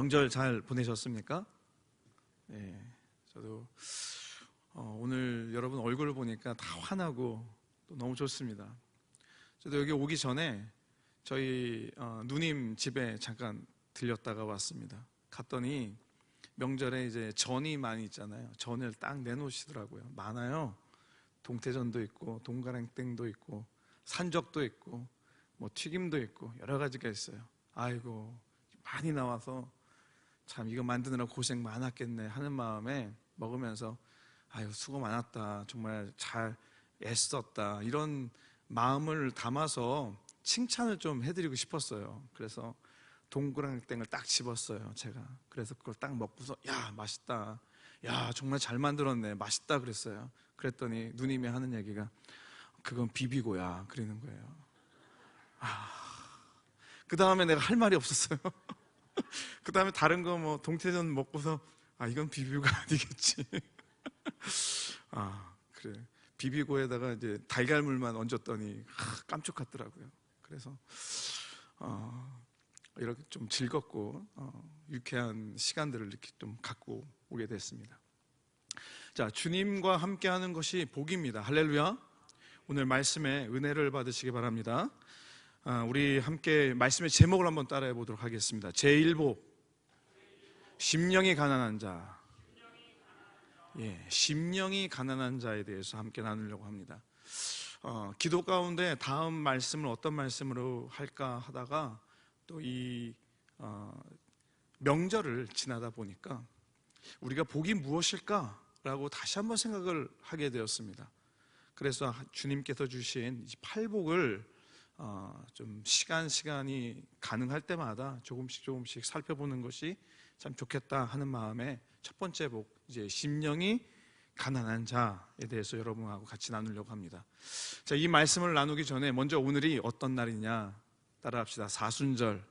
명절 잘 보내셨습니까? 예, 저도 오늘 여러분 얼굴을 보니까 다 환하고 또 너무 좋습니다. 저도 여기 오기 전에 저희 누님 집에 잠깐 들렸다가 왔습니다. 갔더니 명절에 이제 전이 많이 있잖아요. 전을 딱 내놓으시더라고요. 많아요. 동태전도 있고 동가랑땡도 있고 산적도 있고 뭐 튀김도 있고 여러 가지가 있어요. 아이고 많이 나와서 참 이거 만드느라 고생 많았겠네 하는 마음에 먹으면서 아유 수고 많았다, 정말 잘 애썼다, 이런 마음을 담아서 칭찬을 좀 해드리고 싶었어요. 그래서 동그랑땡을 딱 집었어요 제가. 그래서 그걸 딱 먹고서 야 맛있다, 야 정말 잘 만들었네, 맛있다 그랬어요. 그랬더니 누님이 하는 얘기가 그건 비비고야 그러는 거예요. 그 다음에 내가 할 말이 없었어요. 그 다음에 다른 거 뭐 동태전 먹고서 이건 비비고가 아니겠지. 그래 비비고에다가 이제 달걀물만 얹었더니 깜짝같더라고요. 그래서 이렇게 좀 즐겁고 유쾌한 시간들을 이렇게 좀 갖고 오게 됐습니다. 자, 주님과 함께하는 것이 복입니다. 할렐루야. 오늘 말씀에 은혜를 받으시기 바랍니다. 우리 함께 말씀의 제목을 한번 따라해 보도록 하겠습니다. 제1복, 심령이 가난한 자. 예, 심령이 가난한 자에 대해서 함께 나누려고 합니다. 기도 가운데 다음 말씀을 어떤 말씀으로 할까 하다가 또 이 명절을 지나다 보니까 우리가 복이 무엇일까라고 다시 한번 생각을 하게 되었습니다. 그래서 주님께서 주신 팔복을 좀 시간이 가능할 때마다 조금씩 살펴보는 것이 참 좋겠다 하는 마음에 첫 번째 복, 이제 심령이 가난한 자에 대해서 여러분하고 같이 나누려고 합니다. 자, 이 말씀을 나누기 전에 먼저 오늘이 어떤 날이냐 따라합시다. 사순절.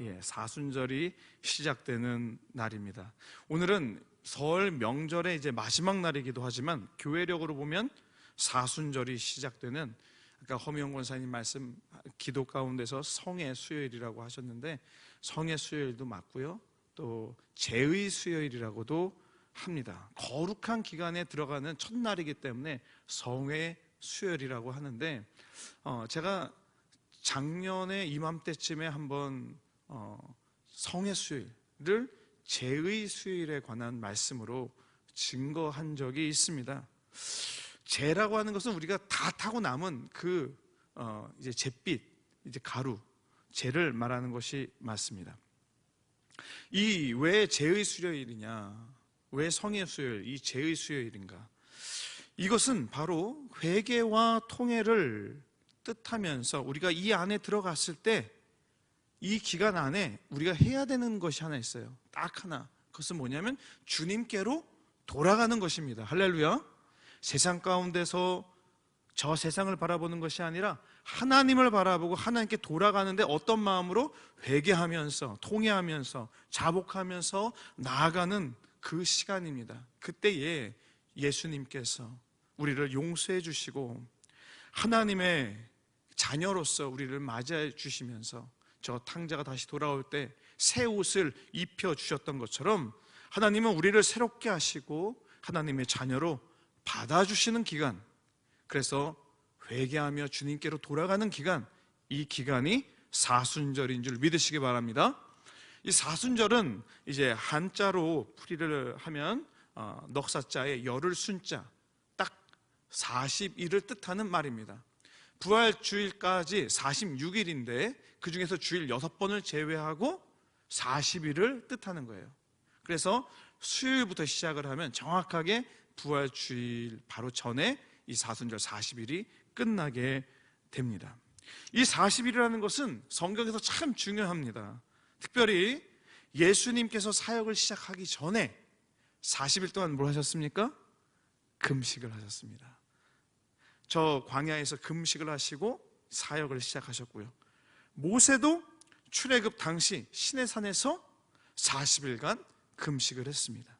예, 사순절이 시작되는 날입니다. 오늘은 설 명절의 이제 마지막 날이기도 하지만 교회력으로 보면 사순절이 시작되는, 아까 허미영 권사님 말씀 기도 가운데서 성의 수요일이라고 하셨는데 성의 수요일도 맞고요, 또 제의 수요일이라고도 합니다. 거룩한 기간에 들어가는 첫날이기 때문에 성의 수요일이라고 하는데 제가 작년에 이맘때쯤에 한번 성의 수요일을 제의 수요일에 관한 말씀으로 증거한 적이 있습니다. 제라고 하는 것은 우리가 다 타고 남은 이제 잿빛, 이제 가루, 제를 말하는 것이 맞습니다. 이 왜 제의 수요일이냐, 왜 성의 수요일, 이 제의 수요일인가? 이것은 바로 회개와 통회를 뜻하면서 우리가 이 안에 들어갔을 때 이 기간 안에 우리가 해야 되는 것이 하나 있어요. 딱 하나. 그것은 뭐냐면 주님께로 돌아가는 것입니다. 할렐루야. 세상 가운데서 저 세상을 바라보는 것이 아니라 하나님을 바라보고 하나님께 돌아가는데 어떤 마음으로? 회개하면서, 통회하면서, 자복하면서 나아가는 그 시간입니다. 그때에 예수님께서 우리를 용서해 주시고 하나님의 자녀로서 우리를 맞이해 주시면서 저 탕자가 다시 돌아올 때 새 옷을 입혀 주셨던 것처럼 하나님은 우리를 새롭게 하시고 하나님의 자녀로 받아주시는 기간, 그래서 회개하며 주님께로 돌아가는 기간, 이 기간이 사순절인 줄 믿으시기 바랍니다. 이 사순절은 이제 한자로 풀이를 하면 넉사자에 열을 순자, 딱 40일을 뜻하는 말입니다. 부활주일까지 46일인데 그 중에서 주일 6번을 제외하고 40일을 뜻하는 거예요. 그래서 수요일부터 시작을 하면 정확하게 부활주일 바로 전에 이 사순절 40일이 끝나게 됩니다. 이 40일이라는 것은 성경에서 참 중요합니다. 특별히 예수님께서 사역을 시작하기 전에 40일 동안 뭘 하셨습니까? 금식을 하셨습니다. 저 광야에서 금식을 하시고 사역을 시작하셨고요, 모세도 출애굽 당시 시내산에서 40일간 금식을 했습니다.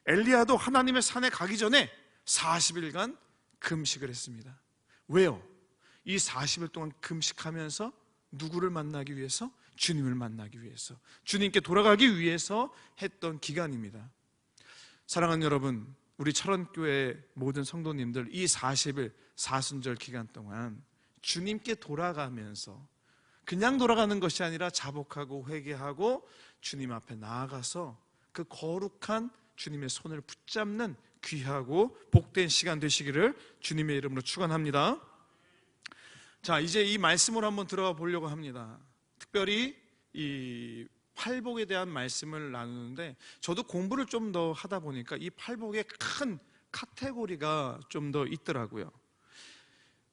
엘리야도 하나님의 산에 가기 전에 40일간 금식을 했습니다. 왜요? 이 40일 동안 금식하면서 누구를 만나기 위해서? 주님을 만나기 위해서, 주님께 돌아가기 위해서 했던 기간입니다. 사랑하는 여러분, 우리 철원교회 모든 성도님들 이 40일 사순절 기간 동안 주님께 돌아가면서 그냥 돌아가는 것이 아니라 자복하고 회개하고 주님 앞에 나아가서 그 거룩한 주님의 손을 붙잡는 귀하고 복된 시간 되시기를 주님의 이름으로 축원합니다. 자, 이제 이 말씀으로 한번 들어가 보려고 합니다. 특별히 이 팔복에 대한 말씀을 나누는데, 저도 공부를 좀 더 하다 보니까 이 팔복의 큰 카테고리가 좀 더 있더라고요.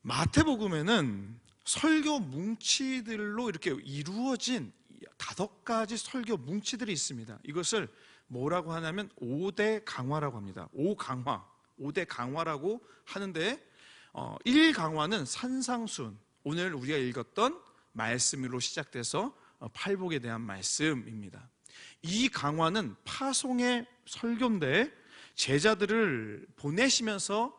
마태복음에는 설교 뭉치들로 이렇게 이루어진 5가지 설교 뭉치들이 있습니다. 이것을 뭐라고 하냐면 5대 강화라고 합니다. 5대 강화라고 하는데, 1강화는 산상수훈, 오늘 우리가 읽었던 말씀으로 시작돼서 팔복에 대한 말씀입니다. 2강화는 파송의 설교인데, 제자들을 보내시면서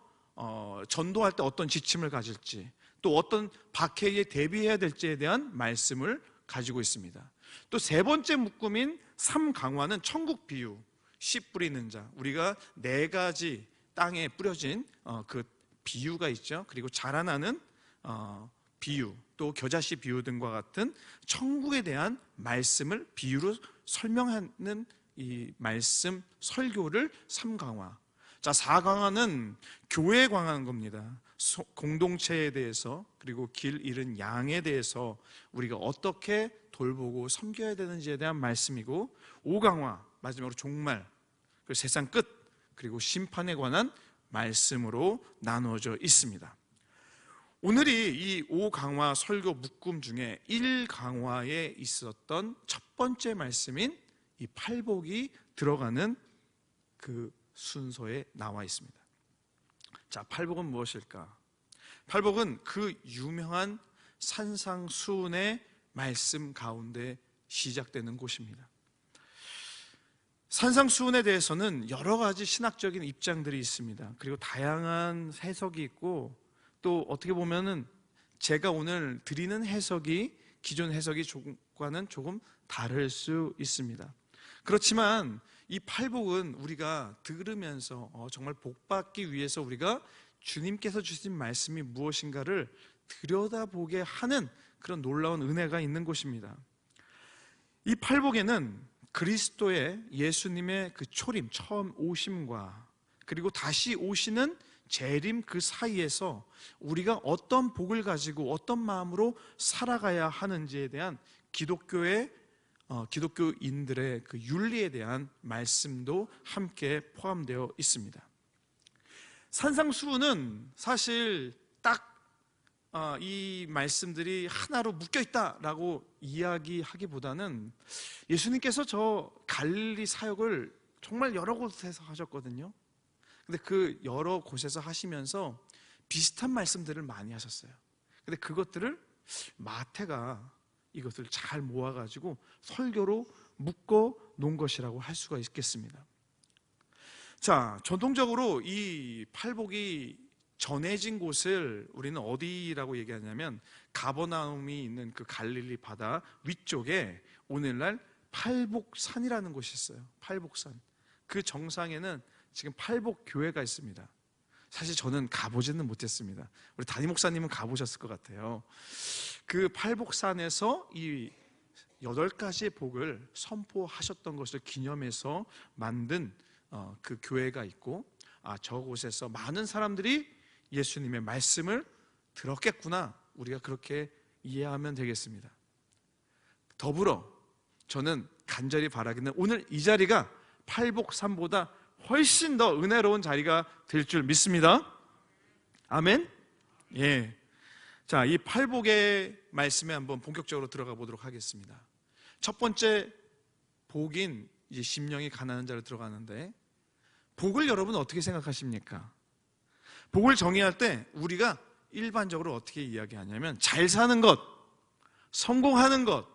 전도할 때 어떤 지침을 가질지, 또 어떤 박해에 대비해야 될지에 대한 말씀을 가지고 있습니다. 또 3번째 묶음인 3강화는 천국 비유, 씨 뿌리는 자, 우리가 4가지 땅에 뿌려진 그 비유가 있죠. 그리고 자라나는 비유, 또 겨자씨 비유 등과 같은 천국에 대한 말씀을 비유로 설명하는 이 말씀 설교를 3강화. 자, 4강화는 교회에 관한 겁니다. 공동체에 대해서, 그리고 길 잃은 양에 대해서 우리가 어떻게 돌보고 섬겨야 되는지에 대한 말씀이고, 5강화, 마지막으로 종말, 그리고 세상 끝, 그리고 심판에 관한 말씀으로 나누어져 있습니다. 오늘이 이 5강화 설교 묶음 중에 1강화에 있었던 첫 번째 말씀인 이 팔복이 들어가는 그 순서에 나와 있습니다. 자, 팔복은 무엇일까? 팔복은 그 유명한 산상수훈의 말씀 가운데 시작되는 곳입니다. 산상수훈에 대해서는 여러 가지 신학적인 입장들이 있습니다. 그리고 다양한 해석이 있고, 또 어떻게 보면은 제가 오늘 드리는 해석이 기존 해석과는 조금 다를 수 있습니다. 그렇지만 이 팔복은 우리가 들으면서 정말 복받기 위해서 우리가 주님께서 주신 말씀이 무엇인가를 들여다보게 하는 그런 놀라운 은혜가 있는 곳입니다. 이 팔복에는 그리스도의, 예수님의 그 초림, 처음 오심과 그리고 다시 오시는 재림 그 사이에서 우리가 어떤 복을 가지고 어떤 마음으로 살아가야 하는지에 대한 기독교인들의 그 윤리에 대한 말씀도 함께 포함되어 있습니다. 산상수훈은 사실 딱 이 말씀들이 하나로 묶여있다라고 이야기하기보다는, 예수님께서 저 갈릴리 사역을 정말 여러 곳에서 하셨거든요. 근데 그 여러 곳에서 하시면서 비슷한 말씀들을 많이 하셨어요. 근데 그것들을 마태가 이것을 잘 모아가지고 설교로 묶어 놓은 것이라고 할 수가 있겠습니다. 자, 전통적으로 이 팔복이 전해진 곳을 우리는 어디라고 얘기하냐면, 가버나움이 있는 그 갈릴리 바다 위쪽에 오늘날 팔복산이라는 곳이 있어요. 팔복산. 그 정상에는 지금 팔복교회가 있습니다. 사실 저는 가보지는 못했습니다. 우리 담임 목사님은 가보셨을 것 같아요. 그 팔복산에서 이 8가지의 복을 선포하셨던 것을 기념해서 만든 그 교회가 있고, 저곳에서 많은 사람들이 예수님의 말씀을 들었겠구나, 우리가 그렇게 이해하면 되겠습니다. 더불어 저는 간절히 바라기는 오늘 이 자리가 팔복산보다 훨씬 더 은혜로운 자리가 될 줄 믿습니다. 아멘. 예. 자, 이 팔복의 말씀에 한번 본격적으로 들어가 보도록 하겠습니다. 첫 번째 복인 이제 심령이 가난한 자로 들어가는데, 복을 여러분 어떻게 생각하십니까? 복을 정의할 때 우리가 일반적으로 어떻게 이야기하냐면, 잘 사는 것, 성공하는 것,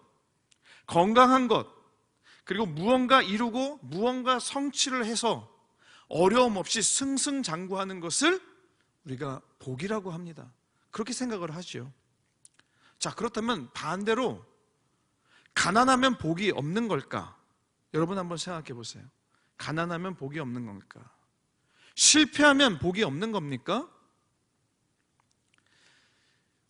건강한 것, 그리고 무언가 이루고 무언가 성취를 해서 어려움 없이 승승장구하는 것을 우리가 복이라고 합니다. 그렇게 생각을 하죠. 자, 그렇다면 반대로 가난하면 복이 없는 걸까? 여러분 한번 생각해 보세요. 가난하면 복이 없는 걸까? 실패하면 복이 없는 겁니까?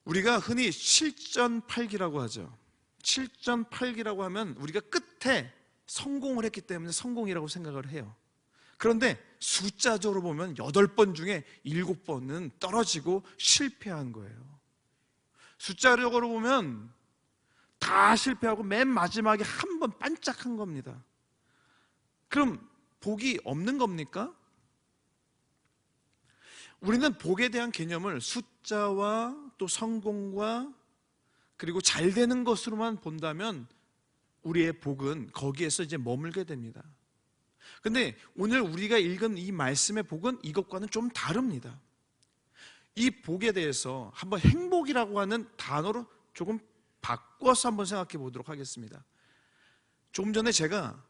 우리가 흔히 7전팔기라고 하죠. 7전팔기라고 하면 우리가 끝에 성공을 했기 때문에 성공이라고 생각을 해요. 그런데 숫자적으로 보면 8번 중에 7번은 떨어지고 실패한 거예요. 숫자적으로 보면 다 실패하고 맨 마지막에 한 번 반짝한 겁니다. 그럼 복이 없는 겁니까? 우리는 복에 대한 개념을 숫자와 또 성공과 그리고 잘 되는 것으로만 본다면 우리의 복은 거기에서 이제 머물게 됩니다. 근데 오늘 우리가 읽은 이 말씀의 복은 이것과는 좀 다릅니다. 이 복에 대해서 한번 행복이라고 하는 단어로 조금 바꿔서 한번 생각해 보도록 하겠습니다. 조금 전에 제가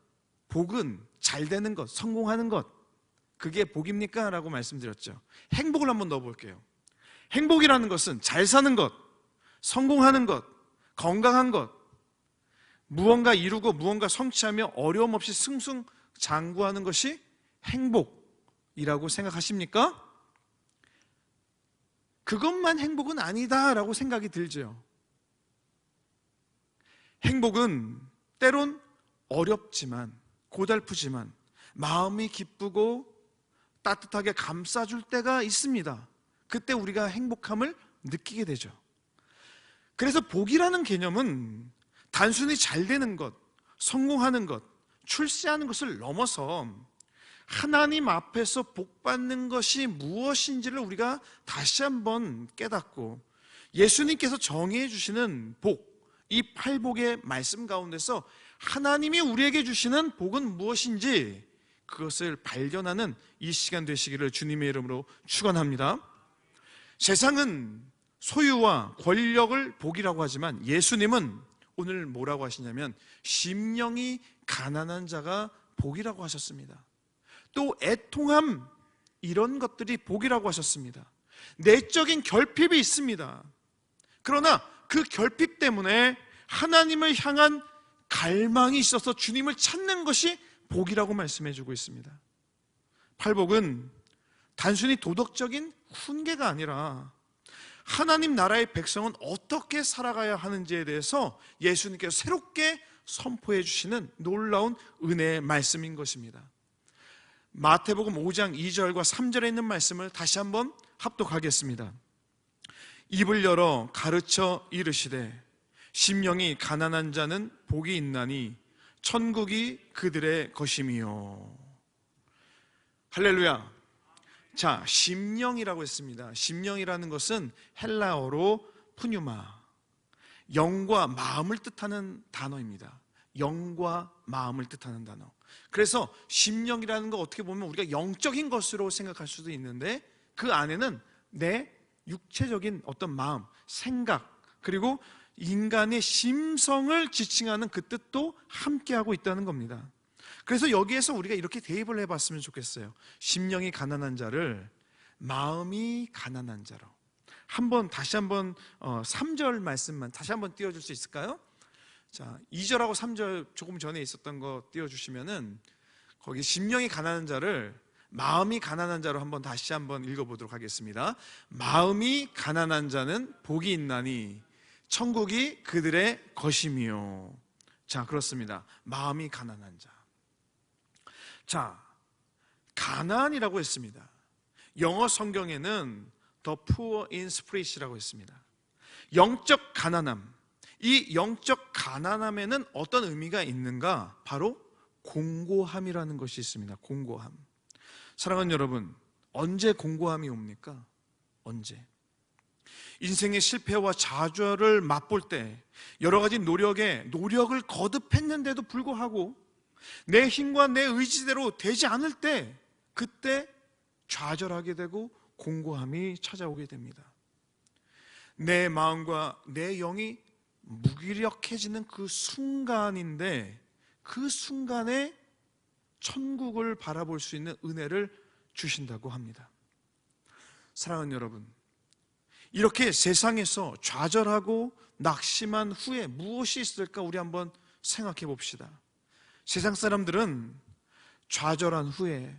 복은 잘 되는 것, 성공하는 것, 그게 복입니까? 라고 말씀드렸죠. 행복을 한번 넣어볼게요. 행복이라는 것은 잘 사는 것, 성공하는 것, 건강한 것, 무언가 이루고 무언가 성취하며 어려움 없이 승승장구하는 것이 행복이라고 생각하십니까? 그것만 행복은 아니다라고 생각이 들죠. 행복은 때론 어렵지만 고달프지만 마음이 기쁘고 따뜻하게 감싸줄 때가 있습니다. 그때 우리가 행복함을 느끼게 되죠. 그래서 복이라는 개념은 단순히 잘 되는 것, 성공하는 것, 출세하는 것을 넘어서 하나님 앞에서 복받는 것이 무엇인지를 우리가 다시 한번 깨닫고 예수님께서 정의해 주시는 복, 이 팔복의 말씀 가운데서 하나님이 우리에게 주시는 복은 무엇인지 그것을 발견하는 이 시간 되시기를 주님의 이름으로 축원합니다. 세상은 소유와 권력을 복이라고 하지만 예수님은 오늘 뭐라고 하시냐면 심령이 가난한 자가 복이라고 하셨습니다. 또 애통함, 이런 것들이 복이라고 하셨습니다. 내적인 결핍이 있습니다. 그러나 그 결핍 때문에 하나님을 향한 갈망이 있어서 주님을 찾는 것이 복이라고 말씀해 주고 있습니다. 팔복은 단순히 도덕적인 훈계가 아니라 하나님 나라의 백성은 어떻게 살아가야 하는지에 대해서 예수님께서 새롭게 선포해 주시는 놀라운 은혜의 말씀인 것입니다. 마태복음 5장 2절과 3절에 있는 말씀을 다시 한번 합독하겠습니다. 입을 열어 가르쳐 이르시되 심령이 가난한 자는 복이 있나니 천국이 그들의 것임이요. 할렐루야. 자, 심령이라고 했습니다. 심령이라는 것은 헬라어로 푸뉴마, 영과 마음을 뜻하는 단어입니다. 영과 마음을 뜻하는 단어. 그래서 심령이라는 거 어떻게 보면 우리가 영적인 것으로 생각할 수도 있는데 그 안에는 내 육체적인 어떤 마음, 생각, 그리고 인간의 심성을 지칭하는 그 뜻도 함께하고 있다는 겁니다. 그래서 여기에서 우리가 이렇게 대입을 해봤으면 좋겠어요. 심령이 가난한 자를 마음이 가난한 자로. 다시 한번 3절 말씀만 다시 한번 띄워줄 수 있을까요? 자, 2절하고 3절 조금 전에 있었던 거 띄워주시면은 거기 심령이 가난한 자를 마음이 가난한 자로 다시 한번 읽어보도록 하겠습니다. 마음이 가난한 자는 복이 있나니 천국이 그들의 것임이요. 자, 그렇습니다. 마음이 가난한 자. 자, 가난이라고 했습니다. 영어 성경에는 the poor in spirit이라고 했습니다. 영적 가난함. 이 영적 가난함에는 어떤 의미가 있는가? 바로 공고함이라는 것이 있습니다. 공고함. 사랑하는 여러분, 언제 공고함이 옵니까? 언제? 인생의 실패와 좌절을 맛볼 때 여러 가지 노력을 거듭했는데도 불구하고 내 힘과 내 의지대로 되지 않을 때 그때 좌절하게 되고 공고함이 찾아오게 됩니다. 내 마음과 내 영이 무기력해지는 그 순간인데 그 순간에 천국을 바라볼 수 있는 은혜를 주신다고 합니다. 사랑하는 여러분, 이렇게 세상에서 좌절하고 낙심한 후에 무엇이 있을까 우리 한번 생각해 봅시다. 세상 사람들은 좌절한 후에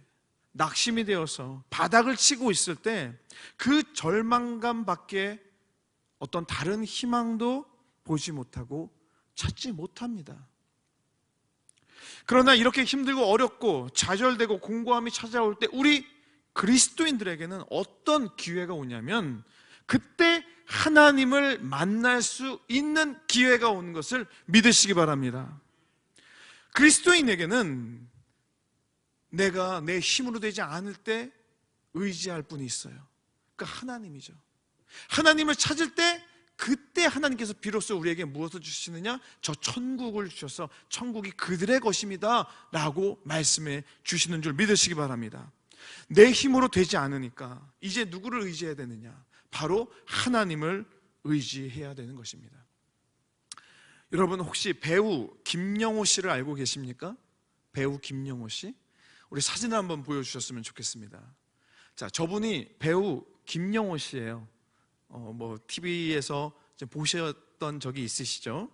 낙심이 되어서 바닥을 치고 있을 때 그 절망감 밖에 어떤 다른 희망도 보지 못하고 찾지 못합니다. 그러나 이렇게 힘들고 어렵고 좌절되고 공고함이 찾아올 때 우리 그리스도인들에게는 어떤 기회가 오냐면 그때 하나님을 만날 수 있는 기회가 오는 것을 믿으시기 바랍니다. 그리스도인에게는 내가 내 힘으로 되지 않을 때 의지할 분이 있어요. 그러니까 하나님이죠. 하나님을 찾을 때 그때 하나님께서 비로소 우리에게 무엇을 주시느냐? 저 천국을 주셔서 천국이 그들의 것입니다 라고 말씀해 주시는 줄 믿으시기 바랍니다. 내 힘으로 되지 않으니까 이제 누구를 의지해야 되느냐? 바로 하나님을 의지해야 되는 것입니다. 여러분 혹시 배우 김영호 씨를 알고 계십니까? 배우 김영호 씨? 우리 사진을 한번 보여주셨으면 좋겠습니다. 자, 저분이 배우 김영호 씨예요. TV에서 보셨던 적이 있으시죠?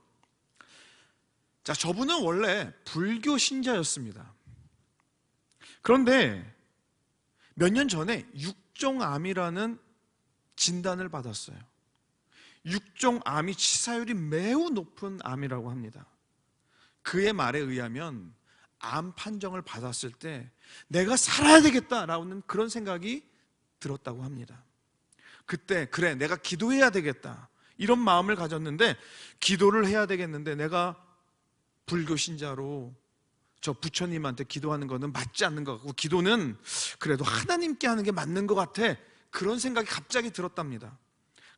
자, 저분은 원래 불교 신자였습니다. 그런데 몇 년 전에 육종암이라는 진단을 받았어요. 육종암이 치사율이 매우 높은 암이라고 합니다. 그의 말에 의하면 암 판정을 받았을 때 내가 살아야 되겠다라는 그런 생각이 들었다고 합니다. 그때 그래 내가 기도해야 되겠다 이런 마음을 가졌는데 기도를 해야 되겠는데 내가 불교 신자로 저 부처님한테 기도하는 거는 맞지 않는 것 같고 기도는 그래도 하나님께 하는 게 맞는 것 같아 그런 생각이 갑자기 들었답니다.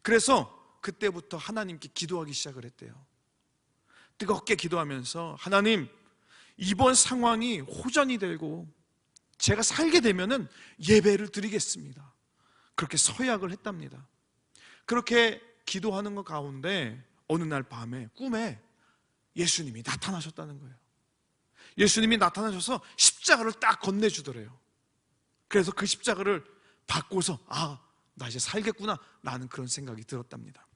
그래서 그때부터 하나님께 기도하기 시작을 했대요. 뜨겁게 기도하면서 하나님 이번 상황이 호전이 되고 제가 살게 되면은 예배를 드리겠습니다. 그렇게 서약을 했답니다. 그렇게 기도하는 것 가운데 어느 날 밤에 꿈에 예수님이 나타나셨다는 거예요. 예수님이 나타나셔서 십자가를 딱 건네주더래요. 그래서 그 십자가를 받고서 나 이제 살겠구나 라는 그런 생각이 들었답니다.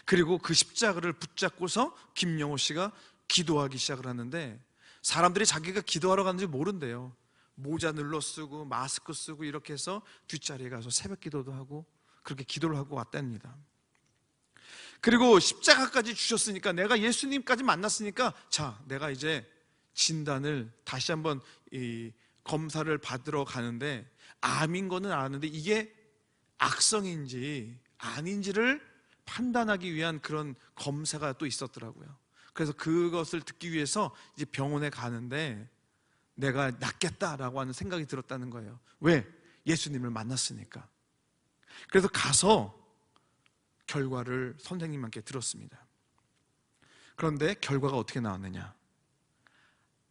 그리고 그 십자가를 붙잡고서 김영호 씨가 기도하기 시작을 하는데 사람들이 자기가 기도하러 가는지 모른대요. 모자 눌러 쓰고 마스크 쓰고 이렇게 해서 뒷자리에 가서 새벽 기도도 하고 그렇게 기도를 하고 왔답니다. 그리고 십자가까지 주셨으니까 내가 예수님까지 만났으니까 자 내가 이제 진단을 다시 한번 검사를 받으러 가는데 암인 거는 아는데 이게 악성인지 아닌지를 판단하기 위한 그런 검사가 또 있었더라고요. 그래서 그것을 듣기 위해서 이제 병원에 가는데 내가 낫겠다라고 하는 생각이 들었다는 거예요. 왜? 예수님을 만났으니까. 그래서 가서 결과를 선생님한테 들었습니다. 그런데 결과가 어떻게 나왔느냐?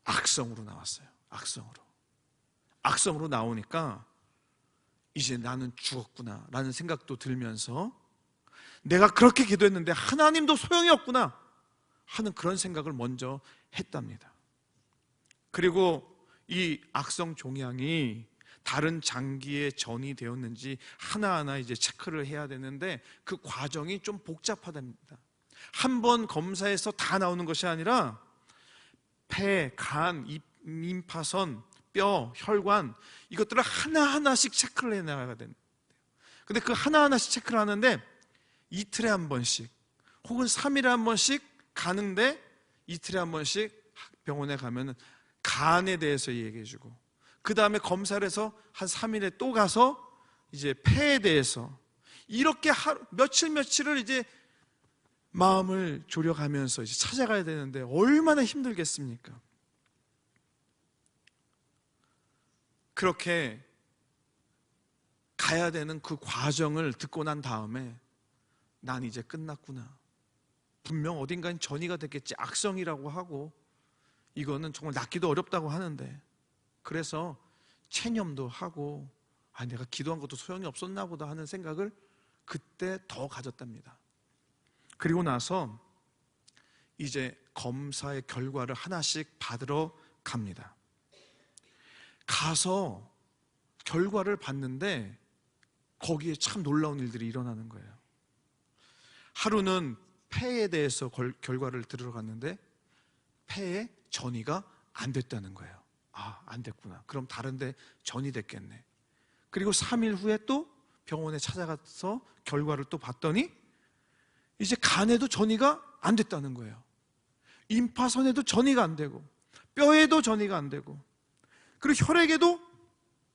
악성으로 나왔어요. 악성으로 나오니까 이제 나는 죽었구나 라는 생각도 들면서 내가 그렇게 기도했는데 하나님도 소용이 없구나 하는 그런 생각을 먼저 했답니다. 그리고 이 악성 종양이 다른 장기에 전이 되었는지 하나하나 이제 체크를 해야 되는데 그 과정이 좀 복잡하답니다. 한 번 검사해서 다 나오는 것이 아니라 폐, 간, 임파선, 뼈, 혈관 이것들을 하나하나씩 체크를 해나가야 됩니다. 근데 그 하나하나씩 체크를 하는데 이틀에 한 번씩 혹은 3일에 한 번씩 가는데 이틀에 한 번씩 병원에 가면 간에 대해서 얘기해주고 그 다음에 검사를 해서 한 3일에 또 가서 이제 폐에 대해서 이렇게 며칠을 이제 마음을 졸여가면서 이제 찾아가야 되는데 얼마나 힘들겠습니까? 그렇게 가야 되는 그 과정을 듣고 난 다음에 난 이제 끝났구나. 분명 어딘가엔 전이가 됐겠지. 악성이라고 하고 이거는 정말 낫기도 어렵다고 하는데 그래서 체념도 하고 내가 기도한 것도 소용이 없었나 보다 하는 생각을 그때 더 가졌답니다. 그리고 나서 이제 검사의 결과를 하나씩 받으러 갑니다. 가서 결과를 봤는데 거기에 참 놀라운 일들이 일어나는 거예요. 하루는 폐에 대해서 결과를 들으러 갔는데 폐에 전이가 안 됐다는 거예요. 아, 안 됐구나. 그럼 다른 데 전이 됐겠네. 그리고 3일 후에 또 병원에 찾아가서 결과를 또 봤더니 이제 간에도 전이가 안 됐다는 거예요. 임파선에도 전이가 안 되고, 뼈에도 전이가 안 되고, 그리고 혈액에도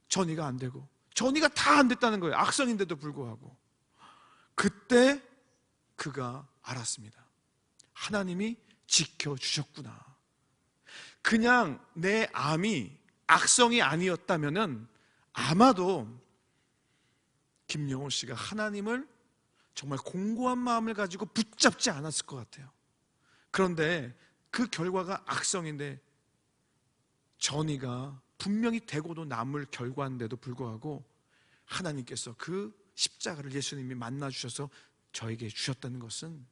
전이가 안 되고, 전이가 다 안 됐다는 거예요. 악성인데도 불구하고. 그때 그가 알았습니다. 하나님이 지켜주셨구나. 그냥 내 암이 악성이 아니었다면은 아마도 김영호 씨가 하나님을 정말 공고한 마음을 가지고 붙잡지 않았을 것 같아요. 그런데 그 결과가 악성인데 전이가 분명히 되고도 남을 결과인데도 불구하고 하나님께서 그 십자가를 예수님이 만나주셔서 저에게 주셨다는 것은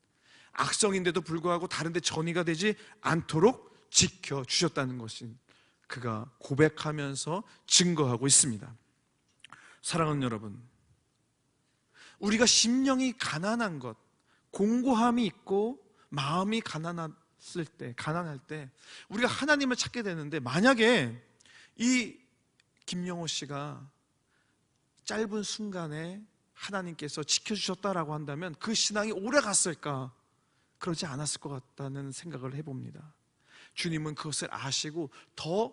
악성인데도 불구하고 다른 데 전이가 되지 않도록 지켜주셨다는 것인 그가 고백하면서 증거하고 있습니다. 사랑하는 여러분, 우리가 심령이 가난한 것, 공고함이 있고 마음이 가난할 때 우리가 하나님을 찾게 되는데, 만약에 이 김영호 씨가 짧은 순간에 하나님께서 지켜주셨다라고 한다면 그 신앙이 오래 갔을까? 그러지 않았을 것 같다는 생각을 해봅니다. 주님은 그것을 아시고 더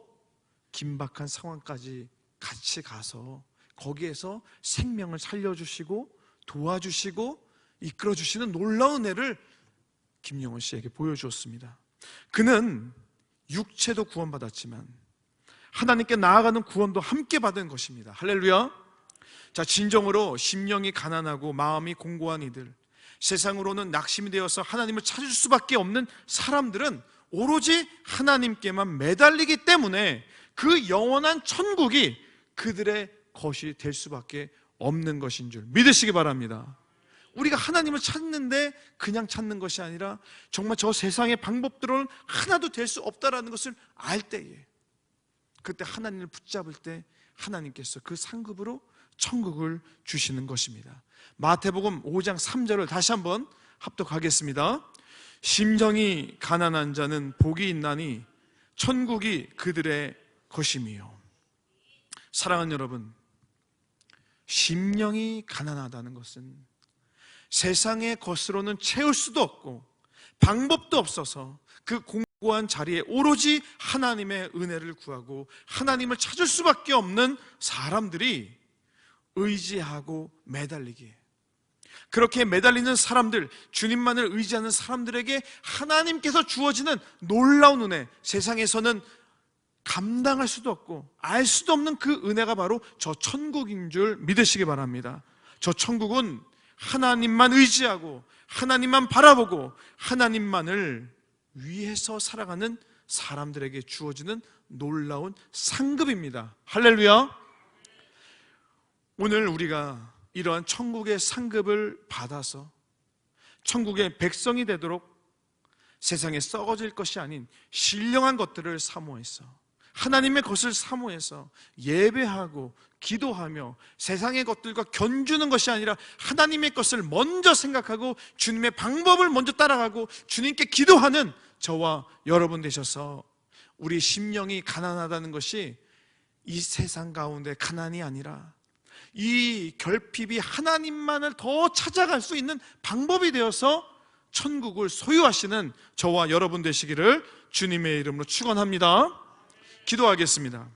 긴박한 상황까지 같이 가서 거기에서 생명을 살려주시고 도와주시고 이끌어주시는 놀라운 은혜를 김영호 씨에게 보여주었습니다. 그는 육체도 구원받았지만 하나님께 나아가는 구원도 함께 받은 것입니다. 할렐루야. 자, 진정으로 심령이 가난하고 마음이 공고한 이들, 세상으로는 낙심이 되어서 하나님을 찾을 수밖에 없는 사람들은 오로지 하나님께만 매달리기 때문에 그 영원한 천국이 그들의 것이 될 수밖에 없는 것인 줄 믿으시기 바랍니다. 우리가 하나님을 찾는데 그냥 찾는 것이 아니라 정말 저 세상의 방법들은 하나도 될 수 없다라는 것을 알 때에, 그때 하나님을 붙잡을 때 하나님께서 그 상급으로 천국을 주시는 것입니다. 마태복음 5장 3절을 다시 한번 합독하겠습니다. 심정이 가난한 자는 복이 있나니 천국이 그들의 것임이요. 사랑하는 여러분, 심령이 가난하다는 것은 세상의 것으로는 채울 수도 없고 방법도 없어서 그 공고한 자리에 오로지 하나님의 은혜를 구하고 하나님을 찾을 수밖에 없는 사람들이 의지하고 매달리기에, 그렇게 매달리는 사람들, 주님만을 의지하는 사람들에게 하나님께서 주어지는 놀라운 은혜, 세상에서는 감당할 수도 없고 알 수도 없는 그 은혜가 바로 저 천국인 줄 믿으시기 바랍니다. 저 천국은 하나님만 의지하고 하나님만 바라보고 하나님만을 위해서 살아가는 사람들에게 주어지는 놀라운 상급입니다. 할렐루야. 오늘 우리가 이러한 천국의 상급을 받아서 천국의 백성이 되도록 세상에 썩어질 것이 아닌 신령한 것들을 사모해서 하나님의 것을 사모해서 예배하고 기도하며 세상의 것들과 견주는 것이 아니라 하나님의 것을 먼저 생각하고 주님의 방법을 먼저 따라가고 주님께 기도하는 저와 여러분 되셔서 우리 심령이 가난하다는 것이 이 세상 가운데 가난이 아니라 이 결핍이 하나님만을 더 찾아갈 수 있는 방법이 되어서 천국을 소유하시는 저와 여러분 되시기를 주님의 이름으로 축원합니다. 기도하겠습니다.